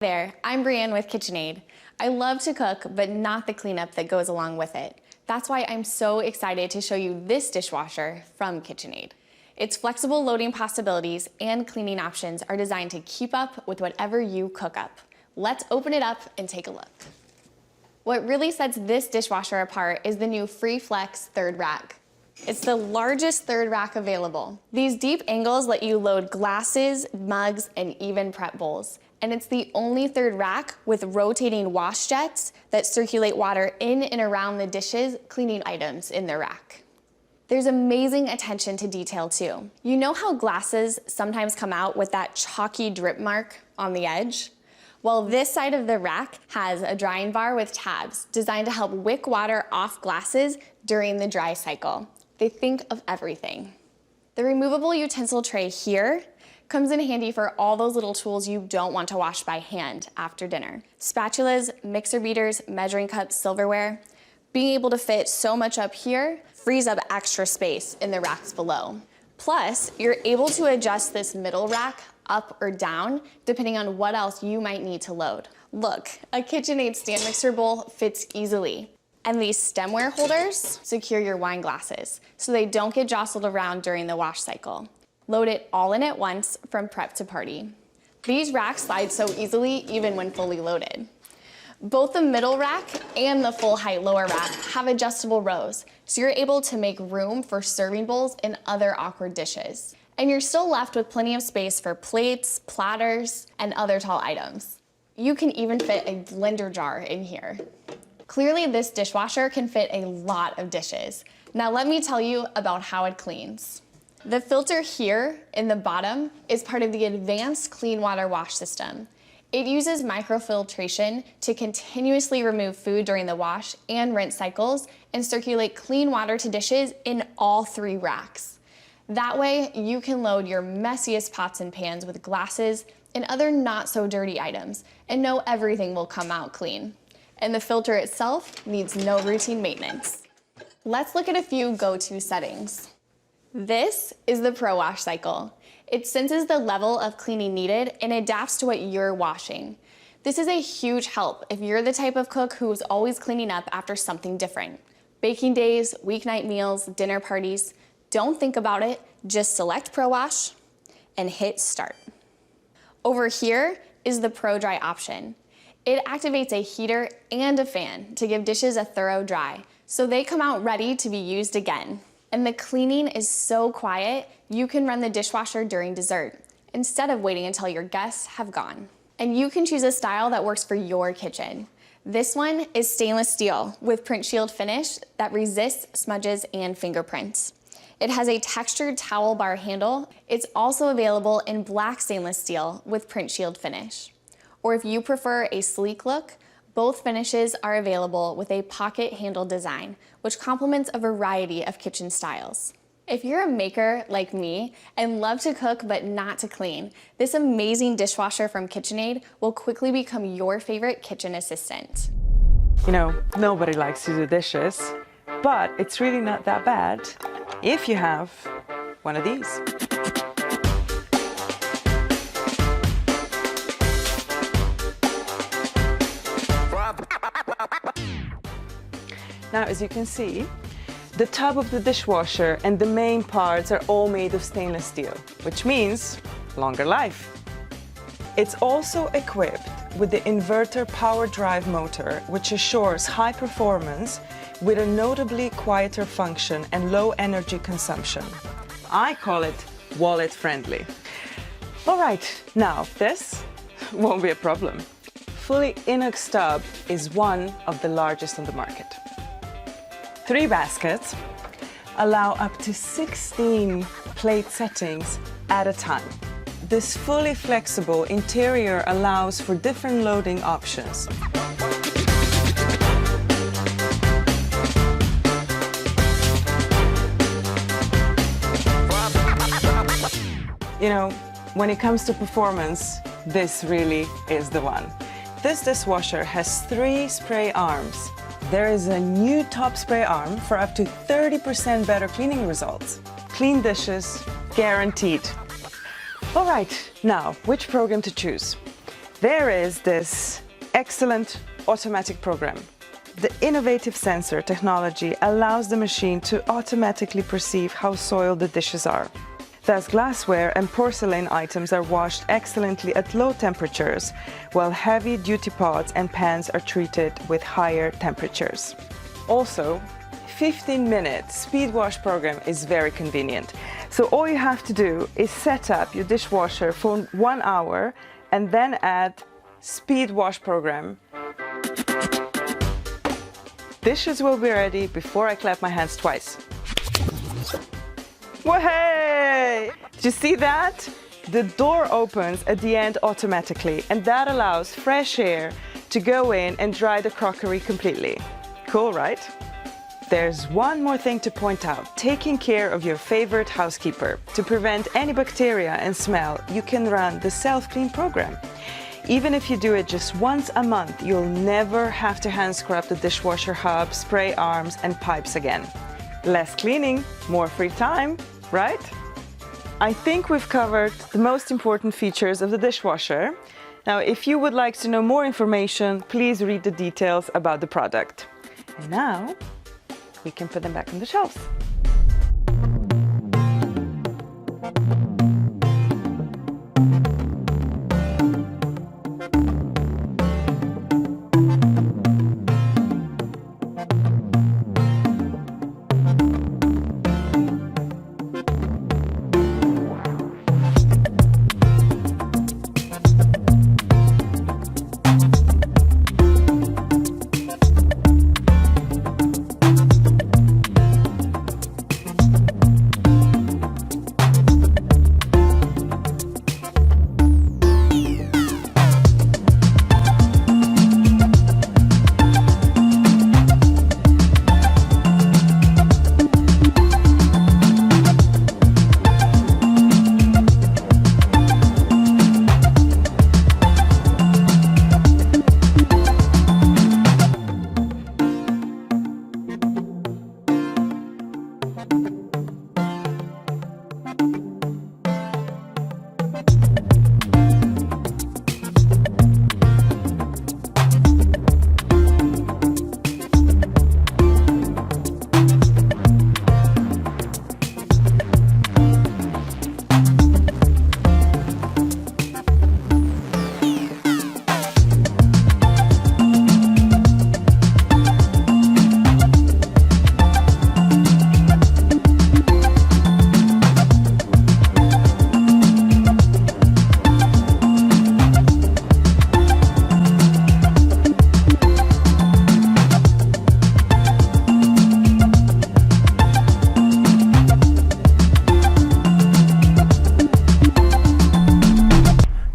There, I'm Brienne with KitchenAid. I love to cook, but not the cleanup that goes along with it. That's why I'm so excited to show you this dishwasher from KitchenAid. Its flexible loading possibilities and cleaning options are designed to keep up with whatever you cook up. Let's open it up and take a look. What really sets this dishwasher apart is the new FreeFlex third rack. It's the largest third rack available. These deep angles let you load glasses, mugs, and even prep bowls. And it's the only third rack with rotating wash jets that circulate water in and around the dishes, cleaning items in the rack. There's amazing attention to detail too. You know how glasses sometimes come out with that chalky drip mark on the edge? Well, this side of the rack has a drying bar with tabs designed to help wick water off glasses during the dry cycle. They think of everything. The removable utensil tray here comes in handy for all those little tools you don't want to wash by hand after dinner. Spatulas, mixer beaters, measuring cups, silverware. Being able to fit so much up here frees up extra space in the racks below. Plus, you're able to adjust this middle rack up or down depending on what else you might need to load. Look, a KitchenAid stand mixer bowl fits easily. And these stemware holders secure your wine glasses so they don't get jostled around during the wash cycle. Load it all in at once from prep to party. These racks slide so easily even when fully loaded. Both the middle rack and the full height lower rack have adjustable rows, so you're able to make room for serving bowls and other awkward dishes. And you're still left with plenty of space for plates, platters, and other tall items. You can even fit a blender jar in here. Clearly, this dishwasher can fit a lot of dishes. Now let me tell you about how it cleans. The filter here in the bottom is part of the advanced clean water wash system. It uses microfiltration to continuously remove food during the wash and rinse cycles and circulate clean water to dishes in all three racks. That way, you can load your messiest pots and pans with glasses and other not so dirty items and know everything will come out clean. And the filter itself needs no routine maintenance. Let's look at a few go-to settings. This is the Pro Wash cycle. It senses the level of cleaning needed and adapts to what you're washing. This is a huge help if you're the type of cook who's always cleaning up after something different. Baking days, weeknight meals, dinner parties. Don't think about it, just select Pro Wash and hit start. Over here is the Pro Dry option. It activates a heater and a fan to give dishes a thorough dry, so they come out ready to be used again. And the cleaning is so quiet, you can run the dishwasher during dessert, instead of waiting until your guests have gone. And you can choose a style that works for your kitchen. This one is stainless steel with print shield finish that resists smudges and fingerprints. It has a textured towel bar handle. It's also available in black stainless steel with print shield finish. Or if you prefer a sleek look, both finishes are available with a pocket handle design, which complements a variety of kitchen styles. If you're a maker like me and love to cook but not to clean, this amazing dishwasher from KitchenAid will quickly become your favorite kitchen assistant. You know, nobody likes to do dishes, but it's really not that bad if you have one of these. Now, as you can see, the tub of the dishwasher and the main parts are all made of stainless steel, which means longer life. It's also equipped with the inverter power drive motor, which assures high performance with a notably quieter function and low energy consumption. I call it wallet friendly. All right, now this won't be a problem. Fully inox tub is one of the largest on the market. 3 baskets allow up to 16 plate settings at a time. This fully flexible interior allows for different loading options. You know, when it comes to performance, this really is the one. This dishwasher has 3 spray arms. There is a new top spray arm for up to 30% better cleaning results. Clean dishes, guaranteed. All right, now, which program to choose? there is this excellent automatic program. The innovative sensor technology allows the machine to automatically perceive how soiled the dishes are. Thus, glassware and porcelain items are washed excellently at low temperatures, while heavy-duty pots and pans are treated with higher temperatures. Also, 15-minute speed wash program is very convenient. So all you have to do is set up your dishwasher for 1 hour and then add speed wash program. Dishes will be ready before I clap my hands twice. Whoa! Did you see that? The door opens at the end automatically, and that allows fresh air to go in and dry the crockery completely. Cool, right? There's one more thing to point out. Taking care of your favorite housekeeper. To prevent any bacteria and smell, you can run the self-clean program. Even if you do it just once a month, you'll never have to hand scrub the dishwasher hub, spray arms, and pipes again. Less cleaning, more free time, right? I think we've covered the most important features of the dishwasher. Now, if you would like to know more information, please read the details about the product. And now, we can put them back on the shelves.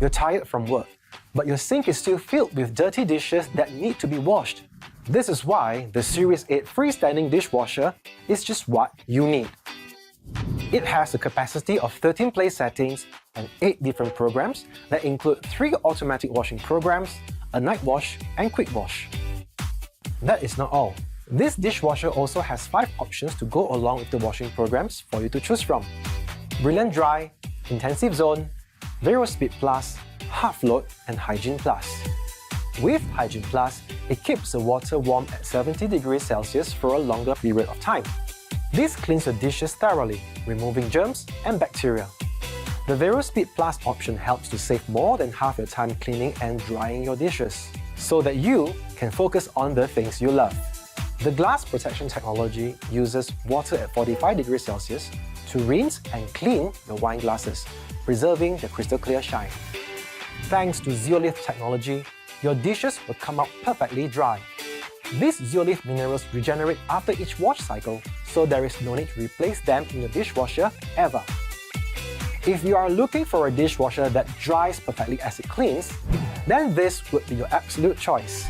You're tired from work, but your sink is still filled with dirty dishes that need to be washed. This is why the Series 8 freestanding dishwasher is just what you need. It has a capacity of 13 place settings and 8 different programs that include 3 automatic washing programs, a night wash, and quick wash. That is not all. This dishwasher also has 5 options to go along with the washing programs for you to choose from. Brilliant Dry, Intensive Zone, Vero Speed Plus, Half Load, and Hygiene Plus. With Hygiene Plus, it keeps the water warm at 70 degrees Celsius for a longer period of time. This cleans your dishes thoroughly, removing germs and bacteria. The Vero Speed Plus option helps to save more than half your time cleaning and drying your dishes, so that you can focus on the things you love. The glass protection technology uses water at 45 degrees Celsius to rinse and clean the wine glasses, preserving the crystal clear shine. Thanks to Zeolith technology, your dishes will come out perfectly dry. These Zeolith minerals regenerate after each wash cycle, so there is no need to replace them in your dishwasher ever. If you are looking for a dishwasher that dries perfectly as it cleans, then this would be your absolute choice.